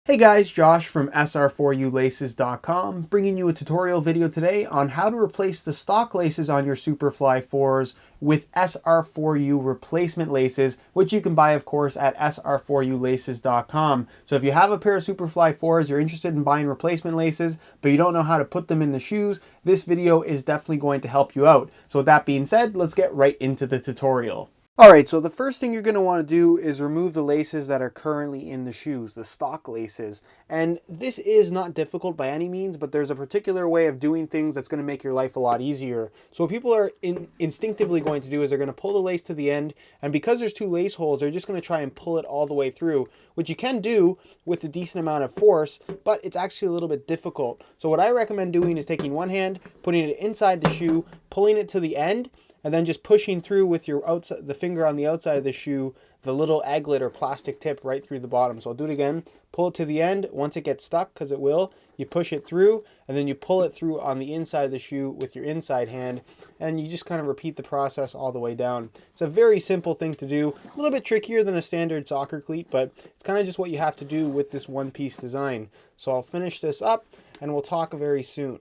Hey guys, Josh from SR4U bringing you a tutorial video today on how to replace the stock laces on your Superfly 4s with SR4U replacement laces, which you can buy of course at SR4U. So if you have a pair of Superfly 4s, you're interested in buying replacement laces, but you don't know how to put them in the shoes, this video is definitely going to help you out. So with that being said, let's get right into the tutorial. Alright, so the first thing you're going to want to do is remove the laces that are currently in the shoes, the stock laces. And this is not difficult by any means, but there's a particular way of doing things that's going to make your life a lot easier. So what people are instinctively going to do is they're going to pull the lace to the end, and because there's two lace holes, they're just going to try and pull it all the way through, which you can do with a decent amount of force, but it's actually a little bit difficult. So what I recommend doing is taking one hand, putting it inside the shoe, pulling it to the end, and then just pushing through with your outside, the finger on the outside of the shoe, the little egglet or plastic tip right through the bottom. So I'll do it again. Pull it to the end. Once it gets stuck, because it will, you push it through, and then you pull it through on the inside of the shoe with your inside hand, and you just kind of repeat the process all the way down. It's a very simple thing to do. A little bit trickier than a standard soccer cleat, but it's kind of just what you have to do with this one-piece design. So I'll finish this up, and we'll talk very soon.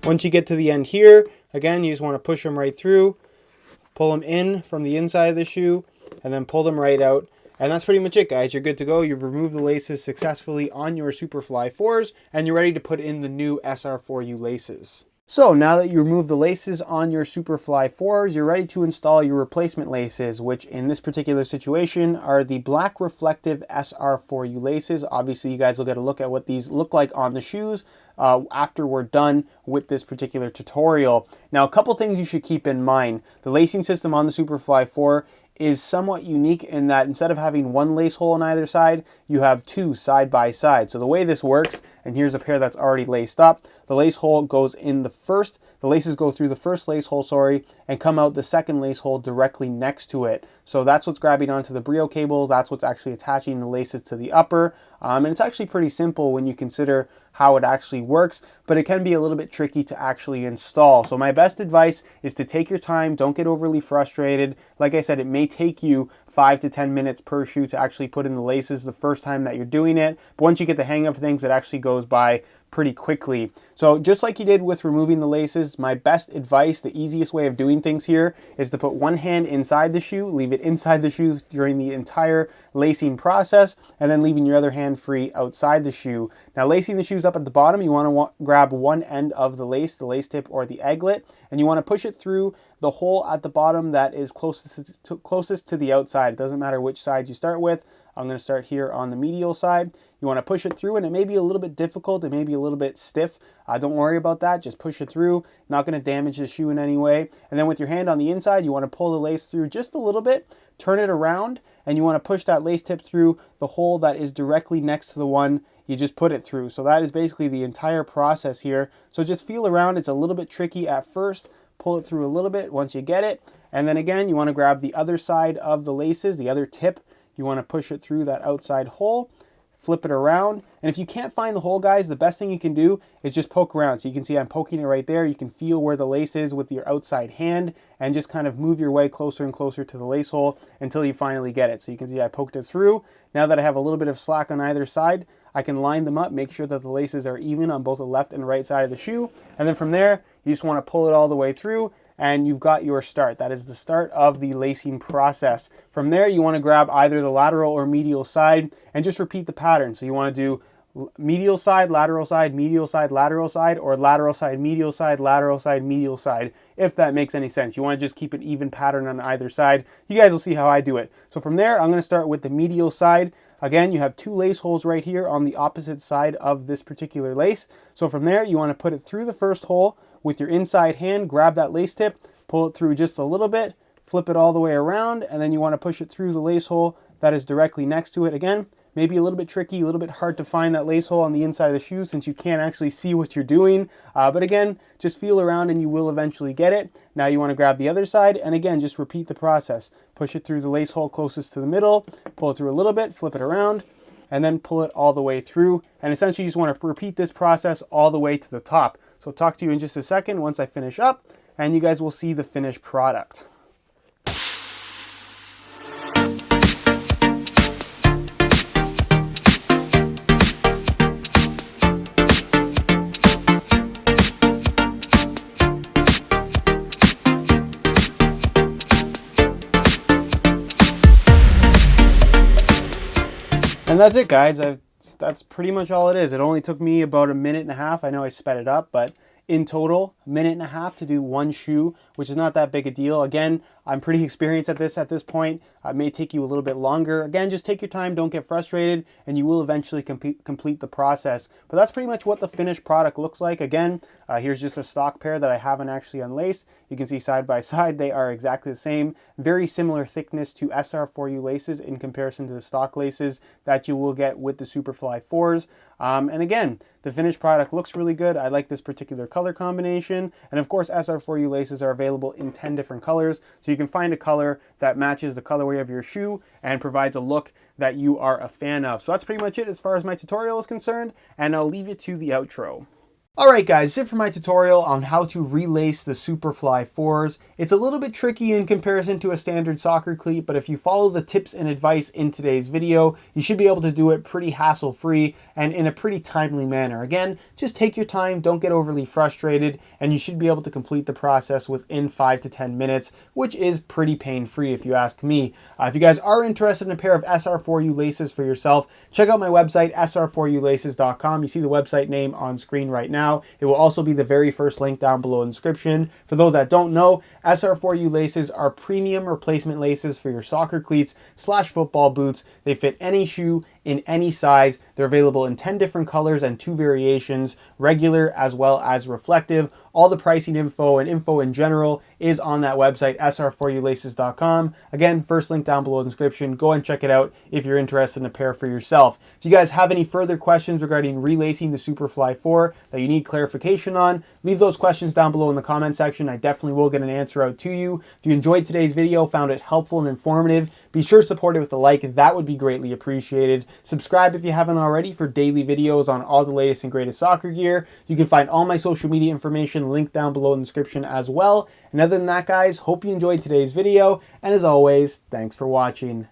Once you get to the end here, again, you just want to push them right through, pull them in from the inside of the shoe, and then pull them right out. And that's pretty much it, guys. You're good to go. You've removed the laces successfully on your Superfly 4s, and you're ready to put in the new SR4U laces. So now that you remove the laces on your Superfly 4s, you're ready to install your replacement laces, which in this particular situation are the black reflective SR4U laces. Obviously, you guys will get a look at what these look like on the shoes after we're done with this particular tutorial. Now, a couple things you should keep in mind. The lacing system on the Superfly 4 is somewhat unique in that instead of having one lace hole on either side, you have two side by side. So the way this works, and here's a pair that's already laced up, the lace hole goes in the laces go through the first lace hole, and come out the second lace hole directly next to it. So that's what's grabbing onto the Brio cable, that's what's actually attaching the laces to the upper, and it's actually pretty simple when you consider how it actually works, but it can be a little bit tricky to actually install. So my best advice is to take your time, don't get overly frustrated. Like I said, it may take you 5 to 10 minutes per shoe to actually put in the laces the first time that you're doing it, but once you get the hang of things, it actually goes by pretty quickly. So just like you did with removing the laces, my best advice, the easiest way of doing things here is to put one hand inside the shoe, leave it inside the shoe during the entire lacing process, and then leaving your other hand free outside the shoe. Now, lacing the shoes up at the bottom, you want to grab one end of the lace tip or the egglet, and you want to push it through the hole at the bottom that is closest to the outside. It doesn't matter which side you start with. I'm going to start here on the medial side. You want to push it through, and it may be a little bit difficult, it may be a little bit stiff. Don't worry about that, just push it through. Not going to damage the shoe in any way. And then with your hand on the inside, you want to pull the lace through just a little bit, turn it around, and you want to push that lace tip through the hole that is directly next to the one you just put it through. So that is basically the entire process here. So just feel around, it's a little bit tricky at first. Pull it through a little bit once you get it. And then again, you want to grab the other side of the laces, the other tip. You want to push it through that outside hole, flip it around. And if you can't find the hole, guys, the best thing you can do is just poke around. So you can see I'm poking it right there. You can feel where the lace is with your outside hand and just kind of move your way closer and closer to the lace hole until you finally get it. So you can see I poked it through. Now that I have a little bit of slack on either side, I can line them up, make sure that the laces are even on both the left and right side of the shoe. And then from there, you just want to pull it all the way through, and you've got your start. That is the start of the lacing process. From there, you want to grab either the lateral or medial side and just repeat the pattern. So you want to do medial side, lateral side, medial side, lateral side, or lateral side, medial side, lateral side, medial side, if that makes any sense. You want to just keep an even pattern on either side. You guys will see how I do it. So from there, I'm going to start with the medial side. Again, you have two lace holes right here on the opposite side of this particular lace. So from there, you want to put it through the first hole with your inside hand, grab that lace tip, pull it through just a little bit, flip it all the way around, and then you want to push it through the lace hole that is directly next to it. Again, maybe a little bit tricky, a little bit hard to find that lace hole on the inside of the shoe since you can't actually see what you're doing. But again, just feel around and you will eventually get it. Now you want to grab the other side, and again, just repeat the process. Push it through the lace hole closest to the middle, pull it through a little bit, flip it around, and then pull it all the way through. And essentially you just want to repeat this process all the way to the top. So I'll talk to you in just a second once I finish up. and you guys will see the finished product. And that's it, guys. That's pretty much all it is. It only took me about a minute and a half. I know I sped it up, but in total, a minute and a half to do one shoe, which is not that big a deal. Again, I'm pretty experienced at this point. It may take you a little bit longer. Again, just take your time, don't get frustrated, and you will eventually complete the process. But that's pretty much what the finished product looks like. Again, here's just a stock pair that I haven't actually unlaced. You can see side by side, they are exactly the same. Very similar thickness to SR4U laces in comparison to the stock laces that you will get with the Superfly 4s. And again, the finished product looks really good. I like this particular color combination. And of course, SR4U laces are available in 10 different colors. So you can find a color that matches the colorway of your shoe and provides a look that you are a fan of. So that's pretty much it as far as my tutorial is concerned. And I'll leave you to the outro. Alright guys, that's it for my tutorial on how to relace the Superfly 4s. It's a little bit tricky in comparison to a standard soccer cleat, but if you follow the tips and advice in today's video, you should be able to do it pretty hassle-free and in a pretty timely manner. Again, just take your time, don't get overly frustrated, and you should be able to complete the process within 5 to 10 minutes, which is pretty pain-free if you ask me. If you guys are interested in a pair of SR4U laces for yourself, check out my website, SR4ULaces.com. You see the website name on screen right now. It will also be the very first link down below in the description. For those that don't know, SR4U laces are premium replacement laces for your soccer cleats / football boots. They fit any shoe in any size. They're available in 10 different colors and 2 variations, regular as well as reflective. All the pricing info and info in general is on that website, SR4ULaces.com. Again, first link down below in the description. Go and check it out if you're interested in a pair for yourself. If you guys have any further questions regarding relacing the Superfly 4 that you need clarification on, leave those questions down below in the comment section. I definitely will get an answer out to you. If you enjoyed today's video, found it helpful and informative, be sure to support it with a like. That would be greatly appreciated. Subscribe if you haven't already for daily videos on all the latest and greatest soccer gear. You can find all my social media information linked down below in the description as well. And other than that, guys, hope you enjoyed today's video. And as always, thanks for watching.